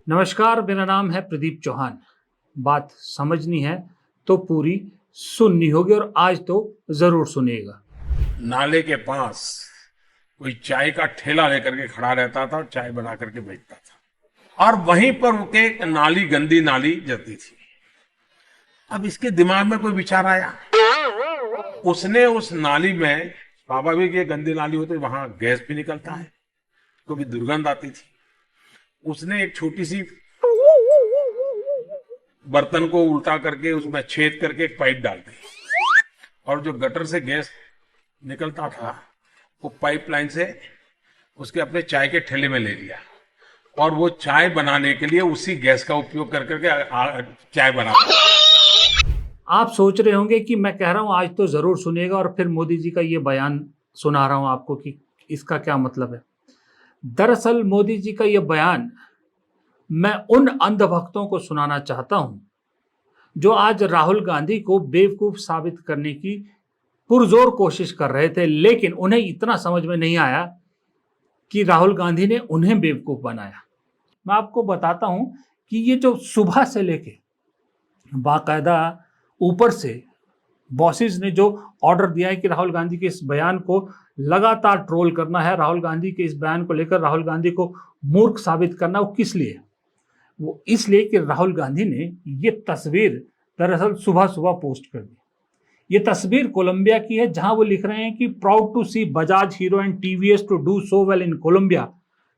नमस्कार, मेरा नाम है प्रदीप चौहान। बात समझनी है तो पूरी सुननी होगी और आज तो जरूर सुनिएगा। नाले के पास कोई चाय का ठेला लेकर के खड़ा रहता था और चाय बना करके बेचता था, और वहीं पर उनके एक नाली, गंदी नाली जाती थी। अब इसके दिमाग में कोई विचार आया, उसने उस नाली में, स्वाभाविक ये गंदी नाली होती, वहां गैस भी निकलता है, क्योंकि दुर्गंध आती थी। उसने एक छोटी सी बर्तन को उल्टा करके उसमें छेद करके एक पाइप डाल दी, और जो गटर से गैस निकलता था वो पाइपलाइन से उसके अपने चाय के ठेले में ले लिया, और वो चाय बनाने के लिए उसी गैस का उपयोग कर करके चाय बनाता। आप सोच रहे होंगे कि मैं कह रहा हूं आज तो जरूर सुनिएगा और फिर मोदी जी का ये बयान सुना रहा हूं आपको कि इसका क्या मतलब है। दरअसल मोदी जी का ये बयान मैं उन अंधभक्तों को सुनाना चाहता हूं जो आज राहुल गांधी को बेवकूफ साबित करने की पुरजोर कोशिश कर रहे थे, लेकिन उन्हें इतना समझ में नहीं आया कि राहुल गांधी ने उन्हें बेवकूफ बनाया। मैं आपको बताता हूं कि ये जो सुबह से लेके बाकायदा ऊपर से बॉसेस ने जो ऑर्डर दिया है कि राहुल गांधी के इस बयान को लगातार ट्रोल करना है, राहुल गांधी के इस बयान को लेकर राहुल गांधी को मूर्ख साबित करना, वो किस लिए? वो इसलिए कि राहुल गांधी ने ये तस्वीर दरअसल सुबह सुबह पोस्ट कर दी। ये तस्वीर कोलंबिया की है, जहां वो लिख रहे हैं कि proud to see Bajaj Hero and TVS to do so well in Colombia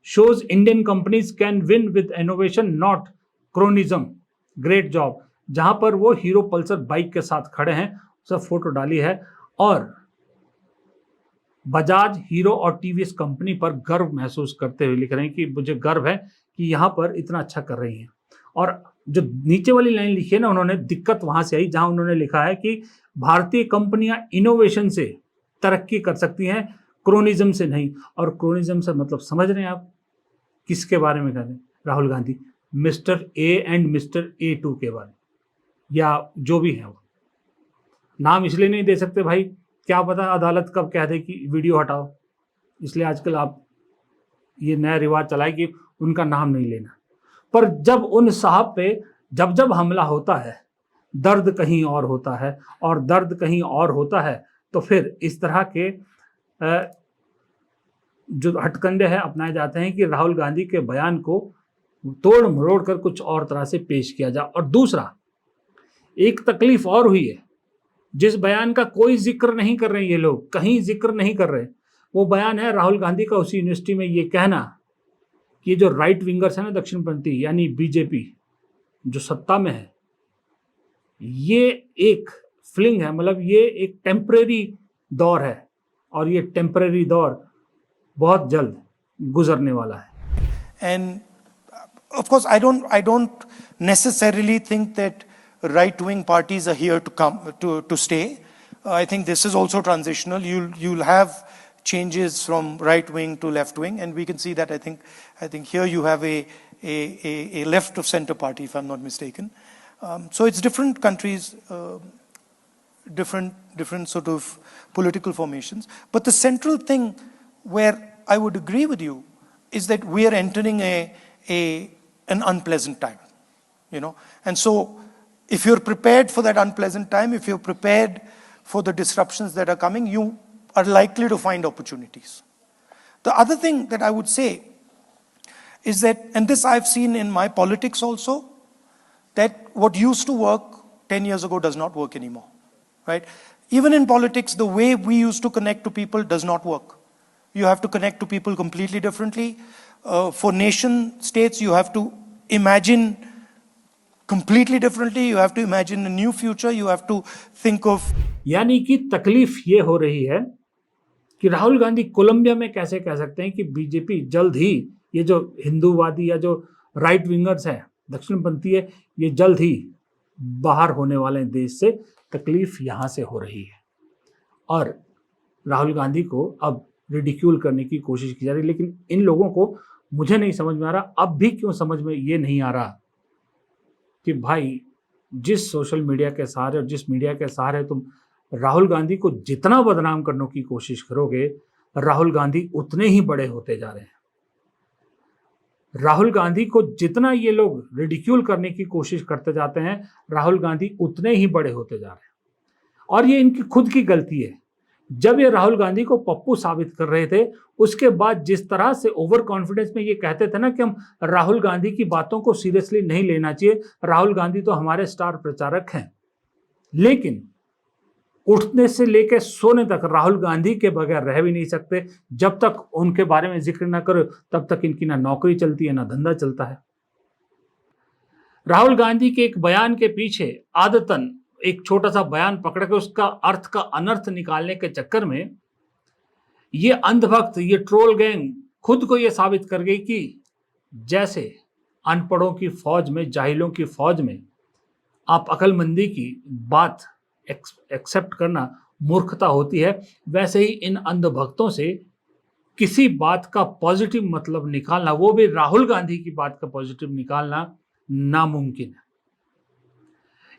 shows Indian companies can win with innovation not cronyism, great job. जहां पर वो हीरो पल्सर बाइक के साथ खड़े हैं, सब फोटो डाली है और बजाज, हीरो और टीवीएस कंपनी पर गर्व महसूस करते हुए लिख रहे हैं कि मुझे गर्व है कि यहां पर इतना अच्छा कर रही हैं। और जो नीचे वाली लाइन लिखी है ना, उन्होंने दिक्कत वहां से आई जहां उन्होंने लिखा है कि भारतीय कंपनियां इनोवेशन से तरक्की कर सकती हैं, क्रोनिज्म से नहीं। और क्रोनिज्म से मतलब समझ रहे हैं आप किसके बारे में कह रहे हैं? Rahul Gandhi, mister A and mister A2 के बारे में, या जो भी है वो नाम इसलिए नहीं दे सकते भाई, क्या पता अदालत कब कह दे कि वीडियो हटाओ, इसलिए आजकल आप ये नया रिवाज चलाए कि उनका नाम नहीं लेना। पर जब उन साहब पे जब जब हमला होता है, दर्द कहीं और होता है, और दर्द कहीं और होता है, तो फिर इस तरह के जो हथकंडे हैं अपनाए जाते हैं कि राहुल गांधी के बयान को तोड़ मरोड़ कर कुछ और तरह से पेश किया जाए। और दूसरा, एक तकलीफ और हुई है, जिस बयान का कोई जिक्र नहीं कर रहे, ये लोग कहीं जिक्र नहीं कर रहे, वो बयान है राहुल गांधी का उसी यूनिवर्सिटी में ये कहना कि जो राइट विंगर्स है ना, दक्षिणपंथी यानी बीजेपी जो सत्ता में है, ये एक फ्लिंग है, मतलब ये एक टेम्परेरी दौर है, और ये टेम्परेरी दौर बहुत जल्द गुजरने वाला है। And of course, I don't necessarily think that right-wing parties are here to come to stay. I think this is also transitional. You'll have changes from right-wing to left-wing, and we can see that. I think here you have a left of center party, if I'm not mistaken. So it's different countries, different sort of political formations. But the central thing where I would agree with you is that we are entering an unpleasant time, and so if you're prepared for that unpleasant time, if you're prepared for the disruptions that are coming, you are likely to find opportunities. The other thing that I would say is that, and this I've seen in my politics also, that what used to work 10 years ago does not work anymore, right? Even in politics, the way we used to connect to people does not work. You have to connect to people completely differently. For nation states, you have to imagine completely differently. You have to imagine a new future. You have to think of. यानी कि तकलीफ ये हो रही है कि Rahul Gandhi Colombia में कैसे कह सकते हैं कि बीजेपी जल्द ही, ये जो हिंदूवादी या जो राइट विंगर्स हैं, दक्षिणपंथी है, ये जल्द ही बाहर होने वाले हैं देश से। तकलीफ यहां से हो रही है और राहुल गांधी को अब रिडिक्यूल करने की कोशिश की जा रही है। लेकिन इन लोगों को मुझे नहीं समझ में आ रहा, अब भी क्यों समझ में ये नहीं आ रहा कि भाई जिस सोशल मीडिया के सहारे और जिस मीडिया के सहारे तुम राहुल गांधी को जितना बदनाम करने की कोशिश करोगे, राहुल गांधी उतने ही बड़े होते जा रहे हैं। राहुल गांधी को जितना ये लोग रिडिक्यूल करने की कोशिश करते जाते हैं, राहुल गांधी उतने ही बड़े होते जा रहे हैं। और ये इनकी खुद की गलती है। जब ये राहुल गांधी को पप्पू साबित कर रहे थे, उसके बाद जिस तरह से ओवर कॉन्फिडेंस में ये कहते थे ना कि हम राहुल गांधी की बातों को सीरियसली नहीं लेना चाहिए, राहुल गांधी तो हमारे स्टार प्रचारक हैं, लेकिन उठने से लेकर सोने तक राहुल गांधी के बगैर रह भी नहीं सकते। जब तक उनके बारे में जिक्र ना करो, तब तक इनकी ना नौकरी चलती है ना धंधा चलता है। राहुल गांधी के एक बयान के पीछे आदतन एक छोटा सा बयान पकड़ के उसका अर्थ का अनर्थ निकालने के चक्कर में ये अंधभक्त, ये ट्रोल गैंग खुद को ये साबित कर गई कि जैसे अनपढ़ों की फौज में, जाहिलों की फौज में आप अकलमंदी की बात एक्सेप्ट करना मूर्खता होती है, वैसे ही इन अंधभक्तों से किसी बात का पॉजिटिव मतलब निकालना, वो भी राहुल गांधी की बात का पॉजिटिव निकालना नामुमकिन है।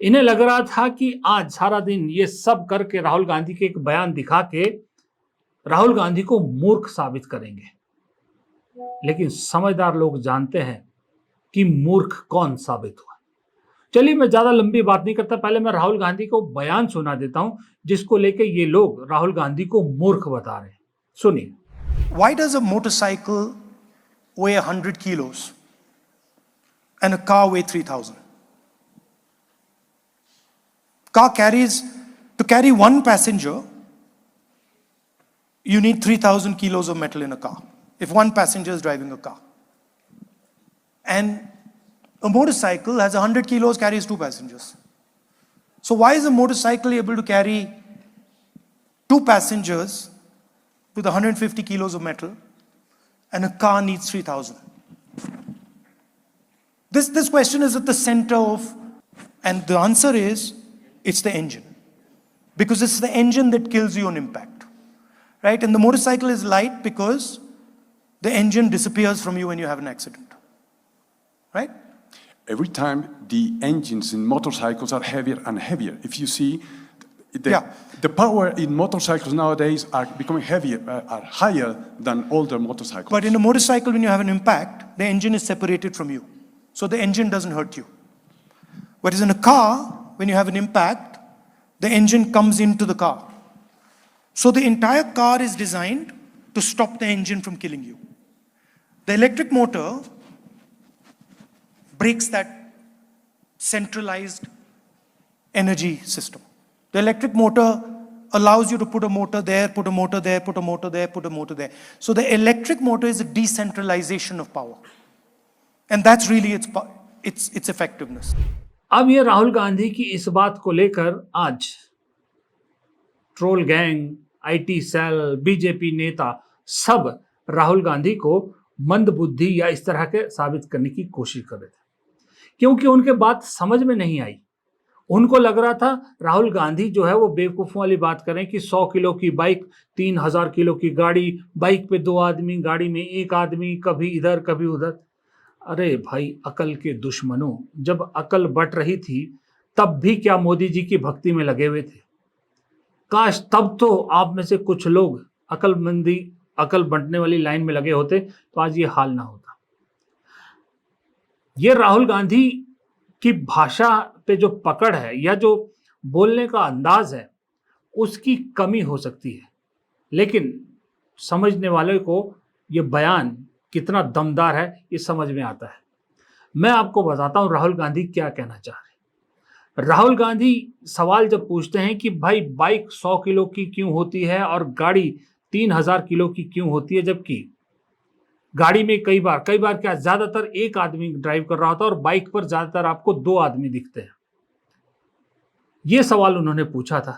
इन्हें लग रहा था कि आज सारा दिन ये सब करके राहुल गांधी के एक बयान दिखा के राहुल गांधी को मूर्ख साबित करेंगे, लेकिन समझदार लोग जानते हैं कि मूर्ख कौन साबित हुआ। चलिए, मैं ज्यादा लंबी बात नहीं करता, पहले मैं राहुल गांधी को बयान सुना देता हूं जिसको लेके ये लोग राहुल गांधी को मूर्ख बता रहे हैं। सुनिए। Why does a motorcycle weigh 100 kilos and a car weigh 3,000? Car carries, to carry one passenger, you need 3,000 kilos of metal in a car, if one passenger is driving a car. And a motorcycle has 100 kilos, carries two passengers. So why is a motorcycle able to carry two passengers with 150 kilos of metal and a car needs 3,000? This question is at the center of, and the answer is, it's the engine. Because it's the engine that kills you on impact, right? And the motorcycle is light because the engine disappears from you when you have an accident, right? Every time the engines in motorcycles are heavier and heavier. If you see, the power in motorcycles nowadays are becoming heavier, are higher than older motorcycles. But in a motorcycle, when you have an impact, the engine is separated from you. So the engine doesn't hurt you. Whereas in a car, when you have an impact, the engine comes into the car. So the entire car is designed to stop the engine from killing you. The electric motor breaks that centralized energy system. The electric motor allows you to put a motor there, put a motor there, put a motor there, put a motor there. So the electric motor is a decentralization of power. And that's really its effectiveness. अब ये राहुल गांधी की इस बात को लेकर आज troll gang, IT cell, BJP नेता सब राहुल गांधी को मंदबुद्धि या इस तरह के साबित करने की कोशिश कर रहे थे, क्योंकि उनके बात समझ में नहीं आई। उनको लग रहा था राहुल गांधी जो है वो बेवकूफ़ों वाली बात करें कि 100 किलो की बाइक, 3000 किलो की गाड़ी, बाइक पे 2 आदमी, गाड़ी में 1 आदमी, कभी इधर कभी उधर। अरे भाई, अकल के दुश्मनों, जब अकल बट रही थी तब भी क्या मोदी जी की भक्ति में लगे हुए थे? काश तब तो आप में से कुछ लोग अकल बंटने वाली लाइन में लगे होते तो आज ये हाल ना होता। ये राहुल गांधी की भाषा पे जो पकड़ है या जो बोलने का अंदाज है, उसकी कमी हो सकती है, लेकिन समझने वाले को ये बयान कितना दमदार है ये समझ में आता है। मैं आपको बताता हूं राहुल गांधी क्या कहना चाह रहे हैं। राहुल गांधी सवाल जब पूछते हैं कि भाई बाइक 100 किलो की क्यों होती है और गाड़ी 3000 किलो की क्यों होती है, जबकि गाड़ी में कई बार क्या ज्यादातर एक आदमी ड्राइव कर रहा होता है और बाइक पर ज्यादातर आपको 2 आदमी दिखते हैं। ये सवाल उन्होंने पूछा था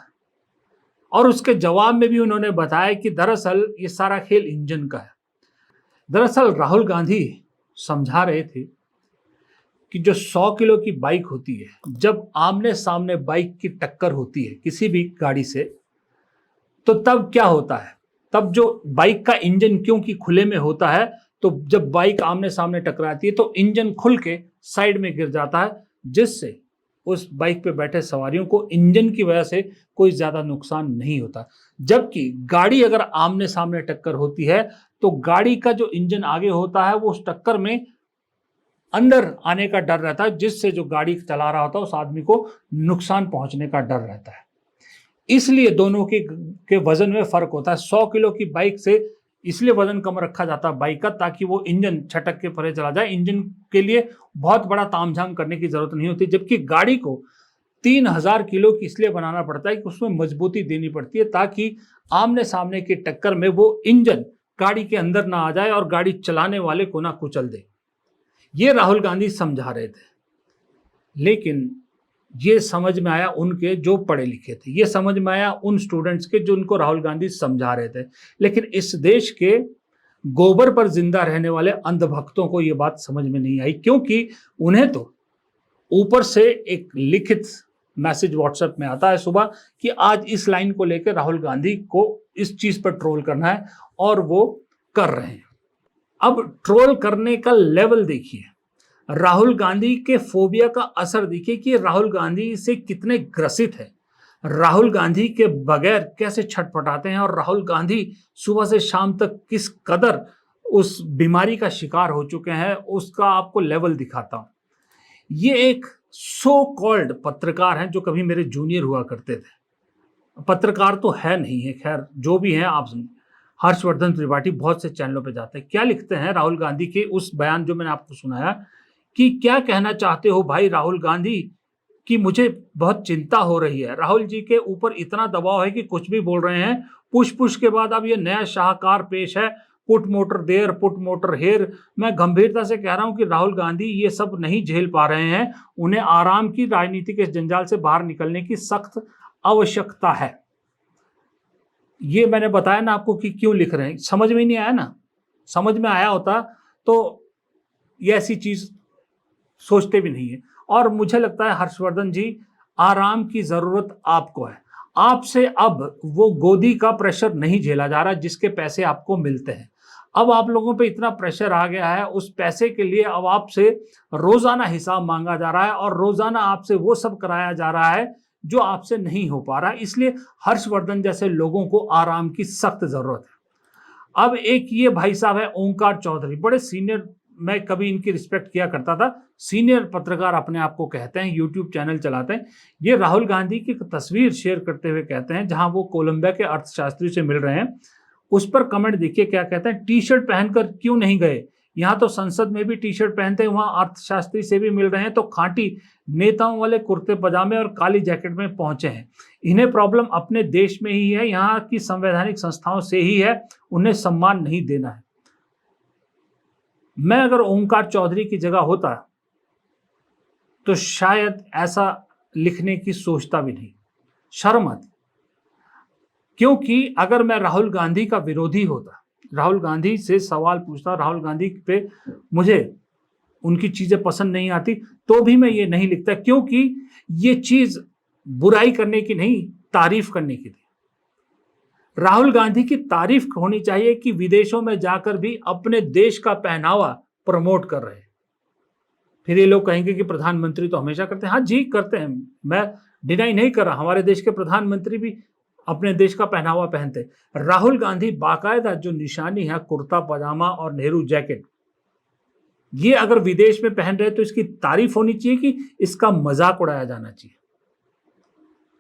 और उसके जवाब में भी उन्होंने बताया कि दरअसल ये सारा खेल इंजन का है। दरअसल राहुल गांधी समझा रहे थे कि जो 100 किलो की बाइक होती है, जब आमने सामने बाइक की टक्कर होती है किसी भी गाड़ी से, तो तब क्या होता है, तब जो बाइक का इंजन क्योंकि खुले में होता है, तो जब बाइक आमने सामने टकराती है तो इंजन खुल के साइड में गिर जाता है, जिससे उस बाइक पे बैठे सवारियों को इंजन की वजह से कोई ज्यादा नुकसान नहीं होता। जबकि गाड़ी अगर आमने सामने टक्कर होती है तो गाड़ी का जो इंजन आगे होता है वो उस टक्कर में अंदर आने का डर रहता है, जिससे जो गाड़ी चला रहा होता है उस आदमी को नुकसान पहुंचने का डर रहता है। इसलिए दोनों के वजन में फर्क होता है। 100 किलो की बाइक से इसलिए वजन कम रखा जाता है बाइक का, ताकि वो इंजन छटक के परे चला जाए। इंजन के लिए बहुत बड़ा तामझाम करने की जरूरत नहीं होती, जबकि गाड़ी को 3000 किलो की इसलिए बनाना पड़ता है कि उसमें मजबूती देनी पड़ती है, ताकि आमने सामने की टक्कर में वो इंजन गाड़ी के अंदर ना आ जाए और गाड़ी चलाने वाले को ना कुचल दे। ये राहुल गांधी समझा रहे थे, लेकिन ये समझ में आया उनके जो पढ़े लिखे थे, ये समझ में आया उन स्टूडेंट्स के जो उनको राहुल गांधी समझा रहे थे। लेकिन इस देश के गोबर पर जिंदा रहने वाले अंधभक्तों को ये बात समझ में नहीं आई, क्योंकि उन्हें तो ऊपर से एक लिखित मैसेज व्हाट्सएप में आता है सुबह कि आज इस लाइन को लेकर राहुल गांधी को इस चीज पर ट्रोल करना है, और वो कर रहे हैं। अब ट्रोल करने का लेवल देखिए, राहुल गांधी के फोबिया का असर देखिए कि राहुल गांधी से कितने ग्रसित है, राहुल गांधी के बगैर कैसे छटपटाते हैं, और राहुल गांधी सुबह से शाम तक किस कदर उस बीमारी का शिकार हो चुके हैं, उसका आपको लेवल दिखाता हूं। ये एक सो कॉल्ड पत्रकार हैं जो कभी मेरे जूनियर हुआ करते थे। पत्रकार तो है नहीं है, खैर जो भी है आप सुनिए। हर्षवर्धन त्रिपाठी बहुत से चैनलों पे जाते हैं। क्या लिखते हैं राहुल गांधी के उस बयान जो मैंने आपको सुनाया कि क्या कहना चाहते हो भाई राहुल गांधी, कि मुझे बहुत चिंता हो रही है। राहुल जी के ऊपर इतना दबाव है कि कुछ भी बोल रहे हैं। पुश के बाद अब ये नया शाहकार पेश है, put motor there put motor here. मैं गंभीरता से कह रहा हूं कि राहुल गांधी ये सब नहीं झेल पा रहे हैं। उन्हें आराम की राजनीति के जंजाल से बाहर निकलने की सख्त आवश्यकता है। ये मैंने बताया ना आपको कि क्यों लिख रहे हैं। समझ में नहीं आया ना, समझ में आया होता तो ये ऐसी चीज सोचते भी नहीं है। और मुझे लगता है हर्षवर्धन जी, आराम की जरूरत आपको है। आपसे अब वो गोदी का प्रेशर नहीं झेला जा रहा जिसके पैसे आपको मिलते हैं। अब आप लोगों पे इतना प्रेशर आ गया है, उस पैसे के लिए अब आपसे रोजाना हिसाब मांगा जा रहा है, और रोजाना आपसे वो सब कराया जा रहा है जो आपसे नहीं हो पा रहा है। इसलिए हर्षवर्धन जैसे लोगों को आराम की सख्त जरूरत है। अब एक ये भाई साहब है ओंकार चौधरी, बड़े सीनियर, मैं कभी इनकी रिस्पेक्ट किया करता था, सीनियर पत्रकार अपने आप को कहते हैं, यूट्यूब चैनल चलाते हैं। ये राहुल गांधी की तस्वीर शेयर करते हुए कहते हैं जहां वो कोलंबिया के अर्थशास्त्री से मिल रहे हैं। उस पर कमेंट देखिए क्या कहते हैं, टी शर्ट पहनकर क्यों नहीं गए, यहाँ तो संसद में भी टी शर्ट पहनते हैं, वहां अर्थशास्त्री से भी मिल रहे हैं तो खांटी नेताओं वाले कुर्ते पजामे और काली जैकेट में पहुंचे हैं। इन्हें प्रॉब्लम अपने देश में ही है, यहाँ की संवैधानिक संस्थाओं से ही है, उन्हें सम्मान नहीं देना है। मैं अगर ओंकार चौधरी की जगह होता तो शायद ऐसा लिखने की सोचता भी नहीं, शर्म आती। क्योंकि अगर मैं राहुल गांधी का विरोधी होता, राहुल गांधी से सवाल पूछता, राहुल गांधी पे मुझे उनकी चीजें पसंद नहीं आती, तो भी मैं ये नहीं लिखता, क्योंकि ये चीज बुराई करने की नहीं, तारीफ करने की थी। राहुल गांधी की तारीफ होनी चाहिए कि विदेशों में जाकर भी अपने देश का पहनावा प्रमोट कर रहे हैं। फिर ये लोग कहेंगे कि प्रधानमंत्री तो हमेशा करते हैं। हाँ जी करते हैं, मैं डिनाई नहीं कर रहा, हमारे देश के प्रधानमंत्री भी अपने देश का पहनावा पहनते। राहुल गांधी बाकायदा जो निशानी है कुर्ता पजामा और नेहरू जैकेट, ये अगर विदेश में पहन रहे तो इसकी तारीफ होनी चाहिए कि इसका मजाक उड़ाया जाना चाहिए।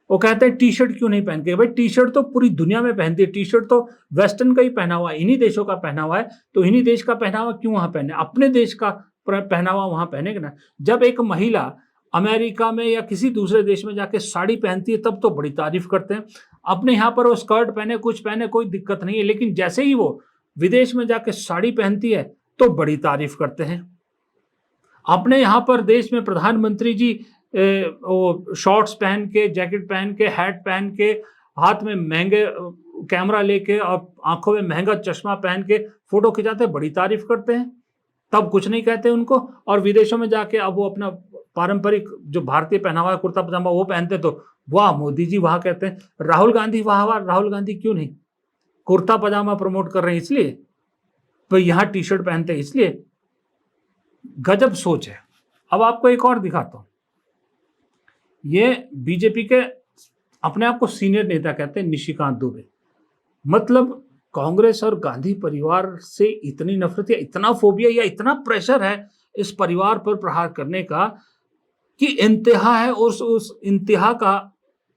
वो कहते हैं टी शर्ट क्यों नहीं पहन के, भाई टी शर्ट तो पूरी दुनिया में पहनती है, टी शर्ट तो वेस्टर्न का ही पहनावा है, इन्हीं देशों का पहनावा है, तो इन्हीं देश का पहनावा क्यों वहां पहने, अपने देश का पहनावा वहां पहनेगा ना। जब एक महिला अमेरिका में या किसी दूसरे देश में जाके साड़ी पहनती है तब तो बड़ी तारीफ करते हैं, अपने यहाँ पर वो स्कर्ट पहने कुछ पहने कोई दिक्कत नहीं है, लेकिन जैसे ही वो विदेश में जाके साड़ी पहनती है तो बड़ी तारीफ करते हैं। अपने यहाँ पर देश में प्रधानमंत्री जी वो शॉर्ट्स पहन के, जैकेट पहन के, हैट पहन के, हाथ में महंगे कैमरा लेके और आंखों में महंगा चश्मा पहन के फोटो खिंचाते, बड़ी तारीफ करते हैं, तब कुछ नहीं कहते उनको। और विदेशों में जाके अब वो अपना पारंपरिक जो भारतीय पहनावा है कुर्ता पजामा वो पहनते तो वाह मोदी जी वाह कहते हैं। राहुल गांधी वाह वाह, राहुल गांधी क्यों नहीं, कुर्ता पजामा प्रमोट कर रहे हैं इसलिए, तो यहाँ टी शर्ट पहनते हैं इसलिए। गजब सोच है। अब आपको एक और दिखाता हूं, ये बीजेपी के अपने आप को सीनियर नेता कहते हैं निशिकांत दुबे। मतलब कांग्रेस और गांधी परिवार से इतनी नफरत या इतना फोबिया या इतना प्रेशर है इस परिवार पर प्रहार करने का कि इंतहा है, और उस इंतहा का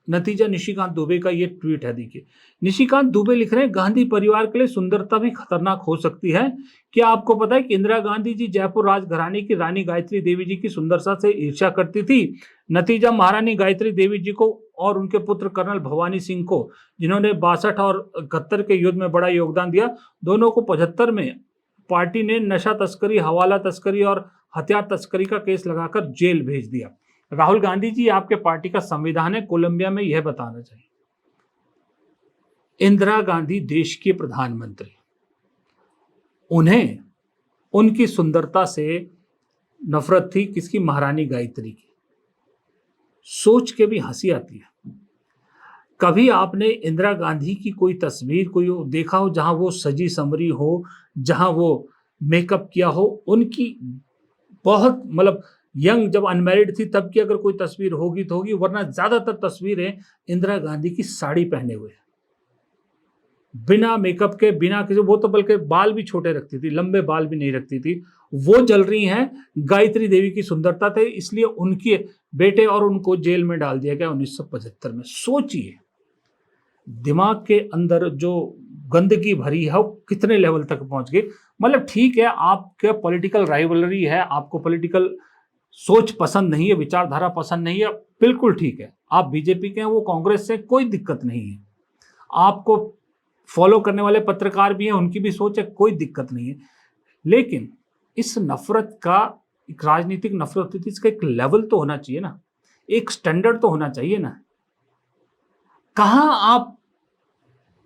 नतीजा निशिकांत दुबे का ये ट्वीट है। देखिए, निशिकांत दुबे लिख रहे हैं, गांधी परिवार के लिए सुंदरता भी खतरनाक हो सकती है। क्या आपको पता है कि इंदिरा गांधी जी जयपुर राजघराने की रानी गायत्री देवी जी की सुंदरता से ईर्ष्या करती थी? नतीजा महारानी गायत्री देवी जी को और उनके पुत्र कर्नल भवानी सिंह को, जिन्होंने 62 और 71 के युद्ध में बड़ा योगदान दिया, दोनों को 75 में पार्टी ने नशा तस्करी, हवाला तस्करी और हथियार तस्करी का केस लगाकर जेल भेज दिया। राहुल गांधी जी, आपके पार्टी का संविधान है, कोलंबिया में यह बताना चाहिए। इंदिरा गांधी देश की प्रधानमंत्री, उन्हें उनकी सुंदरता से नफरत थी, किसकी? महारानी गायत्री की। सोच के भी हंसी आती है। कभी आपने इंदिरा गांधी की कोई तस्वीर कोई देखा हो जहां वो सजी संवरी हो, जहां वो मेकअप किया हो? उनकी बहुत मतलब यंग, जब अनमैरिड थी तब की अगर कोई तस्वीर होगी तो होगी, वरना ज्यादातर तस्वीरें इंदिरा गांधी की साड़ी पहने हुए, बिना मेकअप के, बिना किसी, वो तो बल्कि बाल भी छोटे रखती थी, लंबे बाल भी नहीं रखती थी, वो जल रही हैं। गायत्री देवी की सुंदरता थे, इसलिए उनके बेटे और उनको जेल में डाल दिया गया 1975 में। सोचिए, दिमाग के अंदर जो गंदगी भरी है वो कितने लेवल तक पहुंच गई। मतलब ठीक है, आपके पॉलिटिकल राइवलरी है, आपको पॉलिटिकल सोच पसंद नहीं है, विचारधारा पसंद नहीं है, बिल्कुल ठीक है। आप बीजेपी के हैं, वो कांग्रेस से, कोई दिक्कत नहीं है। आपको फॉलो करने वाले पत्रकार भी हैं, उनकी भी सोच है, कोई दिक्कत नहीं है। लेकिन इस नफरत का, एक राजनीतिक नफरत होती है, इसका एक लेवल तो होना चाहिए ना, एक स्टैंडर्ड तो होना चाहिए ना। कहां आप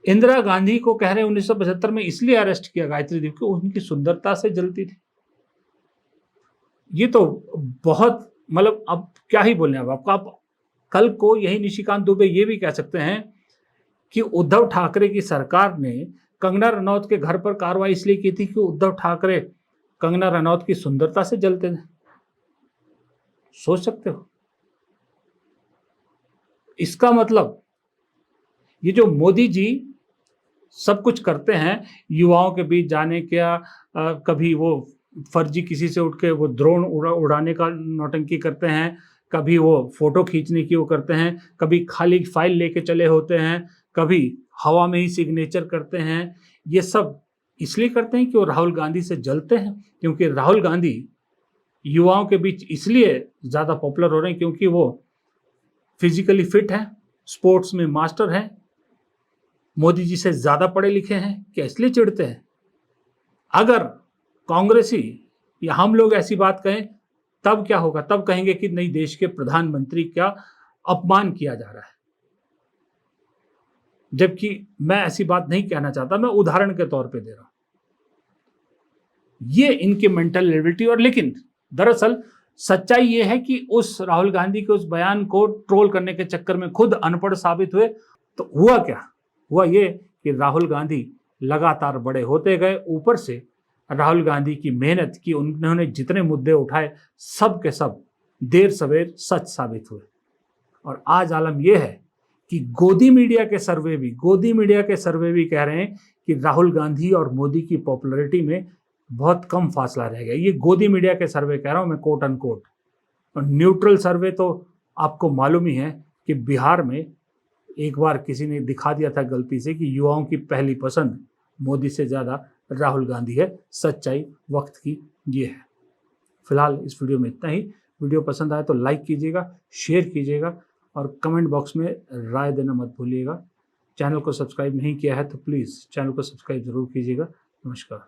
इंदिरा गांधी को कह रहे हैं 1975 में इसलिए अरेस्ट किया गायत्री देवी को, उनकी सुंदरता से जलती थी? ये तो बहुत, मतलब अब क्या ही बोलने अब आपको। आप कल को यही निशिकांत दुबे ये भी कह सकते हैं कि उद्धव ठाकरे की सरकार ने कंगना रनौत के घर पर कार्रवाई इसलिए की थी कि उद्धव ठाकरे कंगना रनौत की सुंदरता से जलते थे। सोच सकते हो? इसका मतलब ये जो मोदी जी सब कुछ करते हैं, युवाओं के बीच जाने का, कभी वो फर्जी किसी से उठ के वो ड्रोन उड़ाने का नौटंकी करते हैं, कभी वो फोटो खींचने की वो करते हैं, कभी खाली फाइल लेके चले होते हैं, कभी हवा में ही सिग्नेचर करते हैं। ये सब इसलिए करते हैं कि वो राहुल गांधी से जलते हैं, क्योंकि राहुल गांधी युवाओं के बीच इसलिए ज़्यादा पॉपुलर हो रहे हैं क्योंकि वो फिजिकली फिट हैं, स्पोर्ट्स में मास्टर हैं, मोदी जी से ज़्यादा पढ़े लिखे हैं। क्या इसलिए चिढ़ते हैं? अगर कांग्रेसी या हम लोग ऐसी बात कहें तब क्या होगा? तब कहेंगे कि नहीं, देश के प्रधानमंत्री का अपमान किया जा रहा है। जबकि मैं ऐसी बात नहीं कहना चाहता, मैं उदाहरण के तौर पे दे रहा हूं। ये इनकी मेंटल एबिलिटी। और लेकिन दरअसल सच्चाई ये है कि उस राहुल गांधी के उस बयान को ट्रोल करने के चक्कर में खुद अनपढ़ साबित हुए। तो हुआ क्या? हुआ ये कि राहुल गांधी लगातार बड़े होते गए। ऊपर से राहुल गांधी की मेहनत की, उन्होंने जितने मुद्दे उठाए सब के सब देर सवेर सच साबित हुए। और आज आलम यह है कि गोदी मीडिया के सर्वे भी कह रहे हैं कि राहुल गांधी और मोदी की पॉपुलैरिटी में बहुत कम फासला रह गया। ये गोदी मीडिया के सर्वे कह रहा हूं मैं, कोट अनकोट। और न्यूट्रल सर्वे तो आपको मालूम ही है कि बिहार में एक बार किसी ने दिखा दिया था गलती से कि युवाओं की पहली पसंद मोदी से ज़्यादा राहुल गांधी है। सच्चाई वक्त की ये है। फिलहाल इस वीडियो में इतना ही। वीडियो पसंद आए तो लाइक कीजिएगा, शेयर कीजिएगा और कमेंट बॉक्स में राय देना मत भूलिएगा। चैनल को सब्सक्राइब नहीं किया है तो प्लीज़ चैनल को सब्सक्राइब ज़रूर कीजिएगा। नमस्कार।